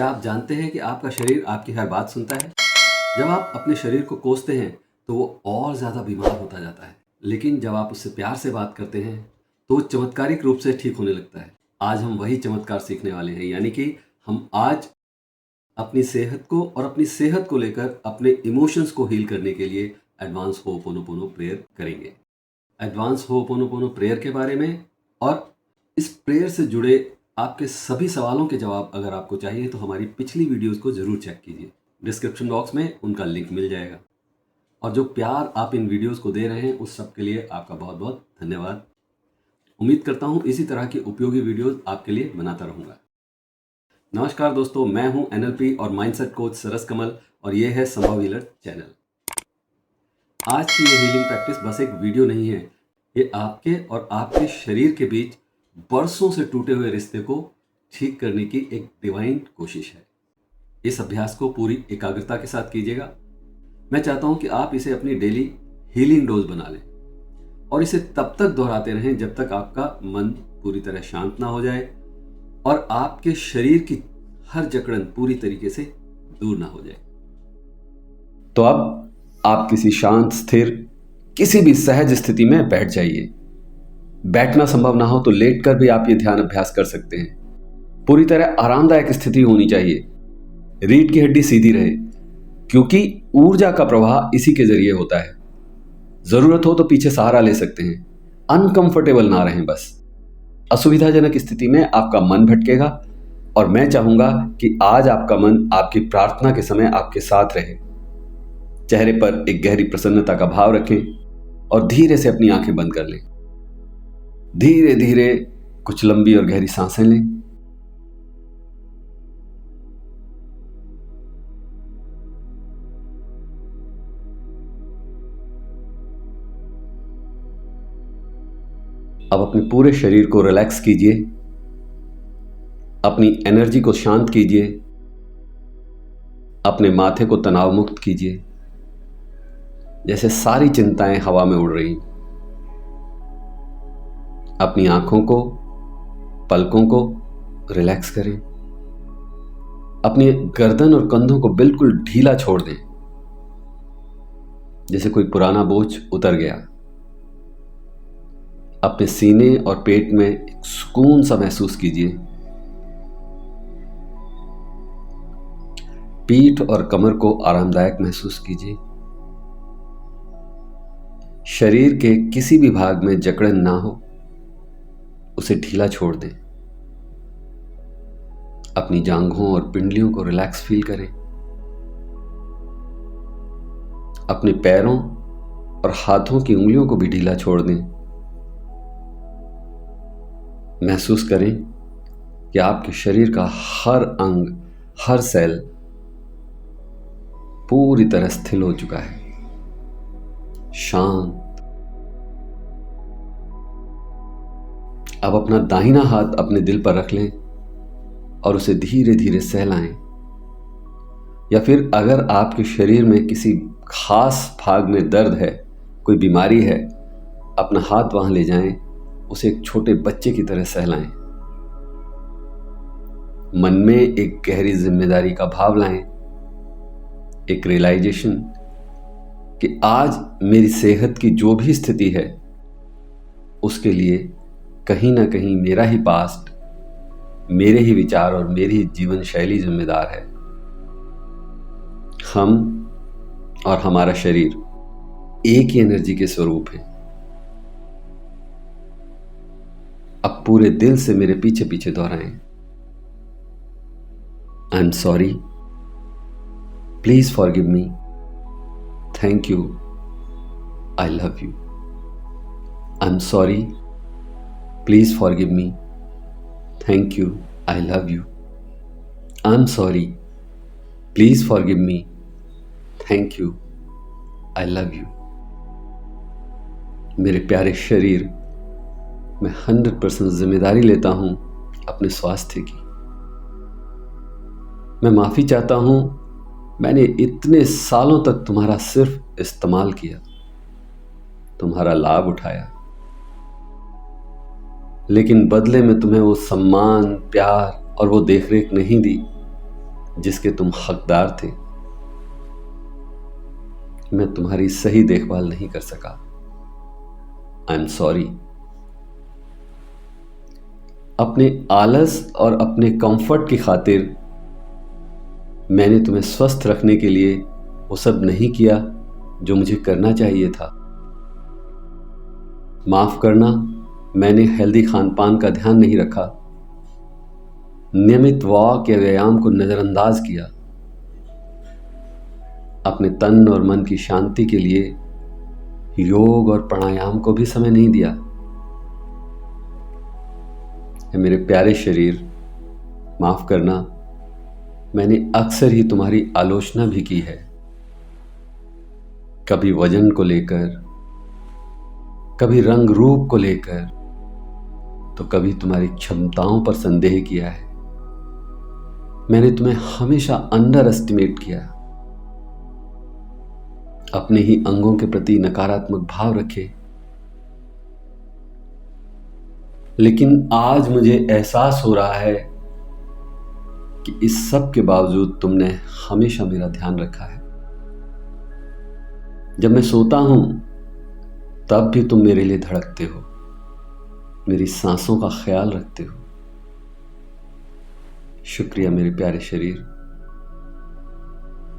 क्या आप जानते हैं कि आपका शरीर आपकी हर बात सुनता है? जब आप अपने शरीर को कोसते हैं तो वो और ज़्यादा बीमार होता जाता है, लेकिन जब आप उससे प्यार से बात करते हैं तो वो चमत्कारिक रूप से ठीक होने लगता है। आज हम वही चमत्कार सीखने वाले हैं, यानी कि हम आज अपनी सेहत को और अपनी सेहत को लेकर अपने इमोशंस को हील करने के लिए एडवांस होपोनोपोनो प्रेयर करेंगे। एडवांस होपोनोपोनो प्रेयर के बारे में और इस प्रेयर से जुड़े आपके सभी सवालों के जवाब अगर आपको चाहिए तो हमारी पिछली वीडियोस को ज़रूर चेक कीजिए। डिस्क्रिप्शन बॉक्स में उनका लिंक मिल जाएगा। और जो प्यार आप इन वीडियोस को दे रहे हैं उस सब के लिए आपका बहुत बहुत धन्यवाद। उम्मीद करता हूँ इसी तरह की उपयोगी वीडियोस आपके लिए बनाता रहूँगा। नमस्कार दोस्तों, मैं हूँ NLP और माइंडसेट कोच सरस कमल और ये है संभव हीलर चैनल। आज की ये हीलिंग प्रैक्टिस बस एक वीडियो नहीं है, ये आपके और आपके शरीर के बीच बरसों से टूटे हुए रिश्ते को ठीक करने की एक डिवाइन कोशिश है। इस अभ्यास को पूरी एकाग्रता के साथ कीजिएगा। मैं चाहता हूं कि आप इसे अपनी डेली हीलिंग डोज बना लें और इसे तब तक दोहराते रहें जब तक आपका मन पूरी तरह शांत ना हो जाए और आपके शरीर की हर जकड़न पूरी तरीके से दूर ना हो जाए। तो अब आप किसी शांत, स्थिर, किसी भी सहज स्थिति में बैठ जाइए। बैठना संभव ना हो तो लेटकर भी आप ये ध्यान अभ्यास कर सकते हैं। पूरी तरह आरामदायक स्थिति होनी चाहिए। रीढ़ की हड्डी सीधी रहे, क्योंकि ऊर्जा का प्रवाह इसी के जरिए होता है। जरूरत हो तो पीछे सहारा ले सकते हैं। अनकंफर्टेबल ना रहें बस। असुविधाजनक स्थिति में आपका मन भटकेगा और मैं चाहूंगा कि आज आपका मन आपकी प्रार्थना के समय आपके साथ रहे। चेहरे पर एक गहरी प्रसन्नता का भाव रखें और धीरे से अपनी आंखें बंद कर लें। धीरे धीरे कुछ लंबी और गहरी सांसें लें। अब अपने पूरे शरीर को रिलैक्स कीजिए। अपनी एनर्जी को शांत कीजिए। अपने माथे को तनाव मुक्त कीजिए, जैसे सारी चिंताएं हवा में उड़ रही। अपनी आंखों को, पलकों को रिलैक्स करें। अपनी गर्दन और कंधों को बिल्कुल ढीला छोड़ दें, जैसे कोई पुराना बोझ उतर गया। अपने सीने और पेट में एक सुकून सा महसूस कीजिए। पीठ और कमर को आरामदायक महसूस कीजिए। शरीर के किसी भी भाग में जकड़न ना हो, उसे ढीला छोड़ दें। अपनी जांघों और पिंडलियों को रिलैक्स फील करें। अपने पैरों और हाथों की उंगलियों को भी ढीला छोड़ दें। महसूस करें कि आपके शरीर का हर अंग, हर सेल पूरी तरह स्थिर हो चुका है, शांत। अब अपना दाहिना हाथ अपने दिल पर रख लें और उसे धीरे धीरे सहलाएं। या फिर अगर आपके शरीर में किसी खास भाग में दर्द है, कोई बीमारी है, अपना हाथ वहां ले जाएं, उसे एक छोटे बच्चे की तरह सहलाएं। मन में एक गहरी जिम्मेदारी का भाव लाएं, एक रियलाइजेशन कि आज मेरी सेहत की जो भी स्थिति है उसके लिए कहीं ना कहीं मेरा ही पास्ट, मेरे ही विचार और मेरी ही जीवन शैली जिम्मेदार है। हम और हमारा शरीर एक ही एनर्जी के स्वरूप हैं। अब पूरे दिल से मेरे पीछे पीछे दोहराएं। I am sorry, please forgive me, thank you, I love you. I am sorry, please forgive me, thank you, I love you. I am sorry, please forgive me, thank you, I love you. मेरे प्यारे शरीर, मैं 100% जिम्मेदारी लेता हूं अपने स्वास्थ्य की। मैं माफी चाहता हूं, मैंने इतने सालों तक तुम्हारा सिर्फ इस्तेमाल किया, तुम्हारा लाभ उठाया, लेकिन बदले में तुम्हें वो सम्मान, प्यार और वो देखरेख नहीं दी जिसके तुम हकदार थे। मैं तुम्हारी सही देखभाल नहीं कर सका। I am sorry. अपने आलस और अपने कंफर्ट की खातिर मैंने तुम्हें स्वस्थ रखने के लिए वो सब नहीं किया जो मुझे करना चाहिए था। माफ करना, मैंने हेल्दी खान पान का ध्यान नहीं रखा, नियमित वॉक या व्यायाम को नज़रअंदाज किया, अपने तन और मन की शांति के लिए योग और प्राणायाम को भी समय नहीं दिया। मेरे प्यारे शरीर, माफ करना, मैंने अक्सर ही तुम्हारी आलोचना भी की है, कभी वजन को लेकर, कभी रंग रूप को लेकर, तो कभी तुम्हारी क्षमताओं पर संदेह किया है। मैंने तुम्हें हमेशा अंडर एस्टिमेट किया, अपने ही अंगों के प्रति नकारात्मक भाव रखे। लेकिन आज मुझे एहसास हो रहा है कि इस सब के बावजूद तुमने हमेशा मेरा ध्यान रखा है। जब मैं सोता हूं तब भी तुम मेरे लिए धड़कते हो, मेरी सांसों का ख्याल रखते हो। शुक्रिया मेरे प्यारे शरीर,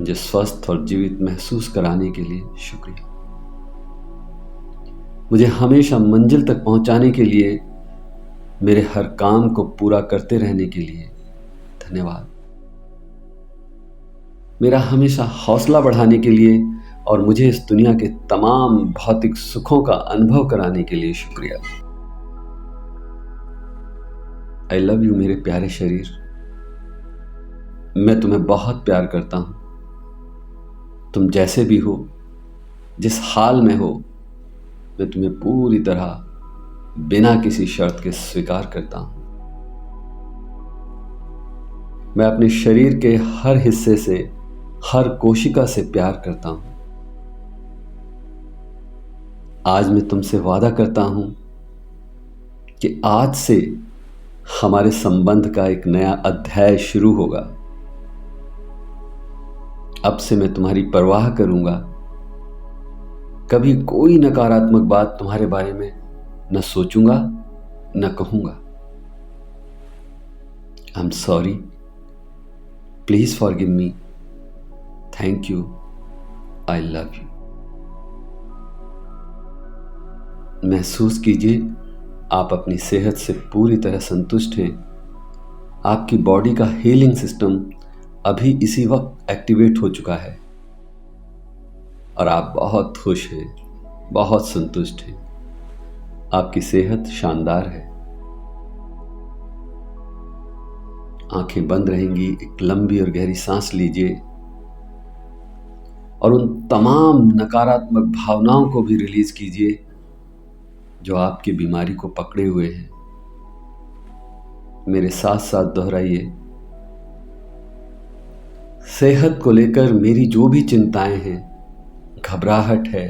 मुझे स्वस्थ और जीवित महसूस कराने के लिए शुक्रिया। मुझे हमेशा मंजिल तक पहुंचाने के लिए, मेरे हर काम को पूरा करते रहने के लिए धन्यवाद। मेरा हमेशा हौसला बढ़ाने के लिए और मुझे इस दुनिया के तमाम भौतिक सुखों का अनुभव कराने के लिए शुक्रिया। आई लव यू मेरे प्यारे शरीर। मैं तुम्हें बहुत प्यार करता हूं। तुम जैसे भी हो, जिस हाल में हो, मैं तुम्हें पूरी तरह बिना किसी शर्त के स्वीकार करता हूं। मैं अपने शरीर के हर हिस्से से, हर कोशिका से प्यार करता हूं। आज मैं तुमसे वादा करता हूं कि आज से हमारे संबंध का एक नया अध्याय शुरू होगा। अब से मैं तुम्हारी परवाह करूंगा, कभी कोई नकारात्मक बात तुम्हारे बारे में न सोचूंगा न कहूंगा। I am sorry, please forgive me, thank you, I love you. महसूस कीजिए आप अपनी सेहत से पूरी तरह संतुष्ट हैं। आपकी बॉडी का हीलिंग सिस्टम अभी इसी वक्त एक्टिवेट हो चुका है और आप बहुत खुश हैं, बहुत संतुष्ट हैं। आपकी सेहत शानदार है। आंखें बंद रहेंगी, एक लंबी और गहरी सांस लीजिए और उन तमाम नकारात्मक भावनाओं को भी रिलीज कीजिए जो आपकी बीमारी को पकड़े हुए हैं। मेरे साथ साथ दोहराइए, सेहत को लेकर मेरी जो भी चिंताएं हैं, घबराहट है,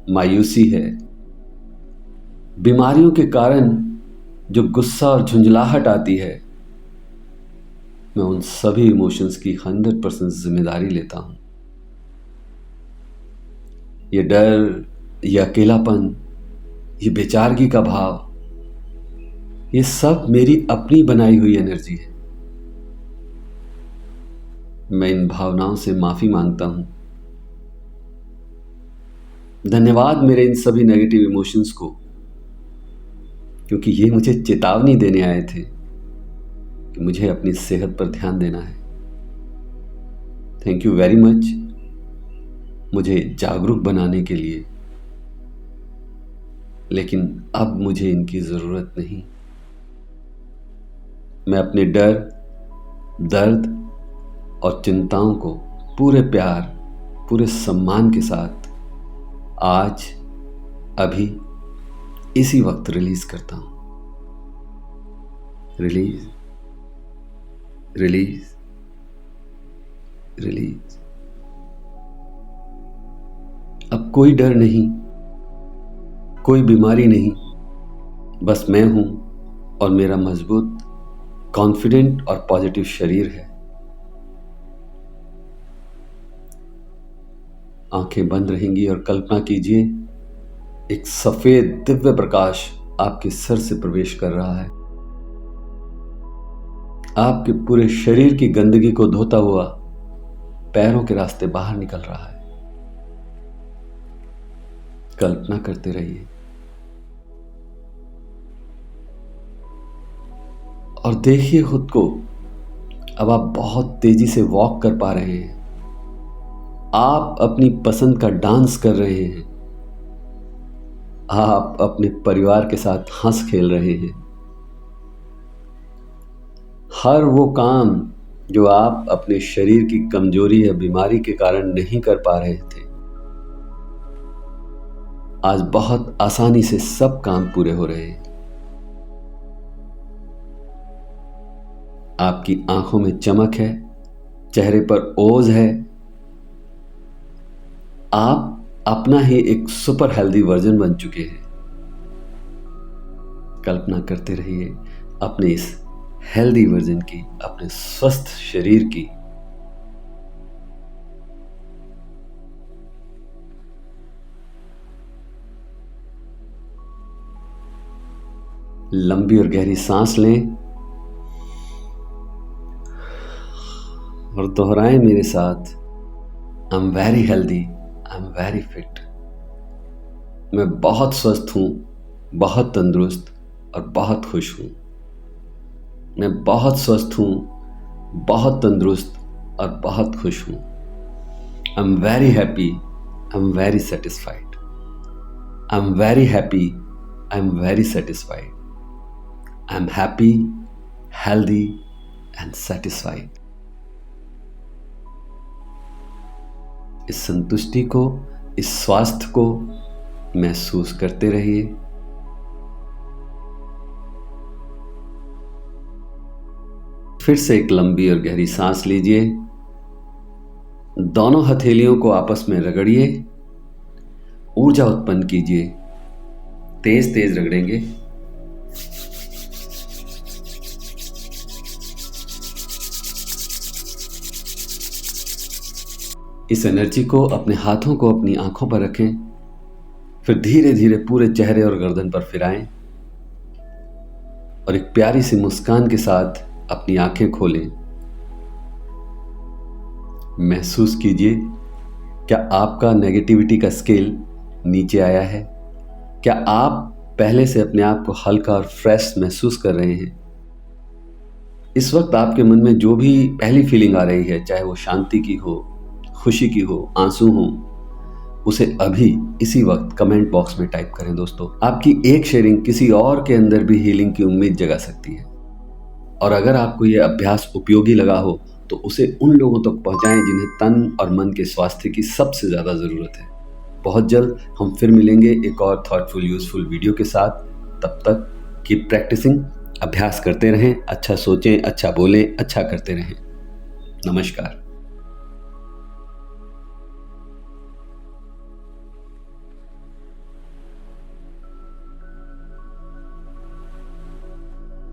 मायूसी है, बीमारियों के कारण जो गुस्सा और झुंझलाहट आती है, मैं उन सभी इमोशंस की 100% जिम्मेदारी लेता हूं। ये डर, ये अकेलापन, ये बेचारगी का भाव, ये सब मेरी अपनी बनाई हुई एनर्जी है। मैं इन भावनाओं से माफी मांगता हूं। धन्यवाद मेरे इन सभी नेगेटिव इमोशंस को, क्योंकि ये मुझे चेतावनी देने आए थे कि मुझे अपनी सेहत पर ध्यान देना है। थैंक यू वेरी मच मुझे जागरूक बनाने के लिए, लेकिन अब मुझे इनकी ज़रूरत नहीं। मैं अपने डर, दर्द और चिंताओं को पूरे प्यार, पूरे सम्मान के साथ आज, अभी, इसी वक्त रिलीज करता हूं। Release, release, release. अब कोई डर नहीं, कोई बीमारी नहीं, बस मैं हूं और मेरा मजबूत, कॉन्फिडेंट और पॉजिटिव शरीर है। आंखें बंद रहेंगी और कल्पना कीजिए एक सफेद दिव्य प्रकाश आपके सर से प्रवेश कर रहा है, आपके पूरे शरीर की गंदगी को धोता हुआ पैरों के रास्ते बाहर निकल रहा है। कल्पना करते रहिए और देखिए खुद को। अब आप बहुत तेजी से वॉक कर पा रहे हैं, आप अपनी पसंद का डांस कर रहे हैं, आप अपने परिवार के साथ हंस खेल रहे हैं। हर वो काम जो आप अपने शरीर की कमजोरी या बीमारी के कारण नहीं कर पा रहे थे, आज बहुत आसानी से सब काम पूरे हो रहे हैं। आपकी आंखों में चमक है, चेहरे पर ओज है। आप अपना ही एक सुपर हेल्दी वर्जन बन चुके हैं। कल्पना करते रहिए अपने इस हेल्दी वर्जन की, अपने स्वस्थ शरीर की। लंबी और गहरी सांस लें और दोहराएं मेरे साथ, I am very healthy, I am very fit. मैं बहुत स्वस्थ हूं, बहुत तंदुरुस्त और बहुत खुश हूं। मैं बहुत स्वस्थ हूं, बहुत तंदुरुस्त और बहुत खुश हूं। I am very happy, I am very satisfied. I am very happy, I am very satisfied. I am happy, healthy and satisfied. इस संतुष्टि को, इस स्वास्थ्य को महसूस करते रहिए। फिर से एक लंबी और गहरी सांस लीजिए। दोनों हथेलियों को आपस में रगड़िए, ऊर्जा उत्पन्न कीजिए। तेज तेज रगड़ेंगे। इस एनर्जी को, अपने हाथों को अपनी आंखों पर रखें, फिर धीरे धीरे पूरे चेहरे और गर्दन पर फिराएं और एक प्यारी सी मुस्कान के साथ अपनी आंखें खोलें। महसूस कीजिए, क्या आपका नेगेटिविटी का स्केल नीचे आया है? क्या आप पहले से अपने आप को हल्का और फ्रेश महसूस कर रहे हैं? इस वक्त आपके मन में जो भी पहली फीलिंग आ रही है, चाहे वो शांति की हो, खुशी की हो, आंसू हो, उसे अभी इसी वक्त कमेंट बॉक्स में टाइप करें। दोस्तों, आपकी एक शेयरिंग किसी और के अंदर भी हीलिंग की उम्मीद जगा सकती है। और अगर आपको यह अभ्यास उपयोगी लगा हो तो उसे उन लोगों तक पहुंचाएं जिन्हें तन और मन के स्वास्थ्य की सबसे ज़्यादा ज़रूरत है। बहुत जल्द हम फिर मिलेंगे एक और थॉटफुल यूजफुल वीडियो के साथ। तब तक कीप प्रैक्टिसिंग, अभ्यास करते रहें, अच्छा सोचें, अच्छा बोलें, अच्छा करते रहें। नमस्कार।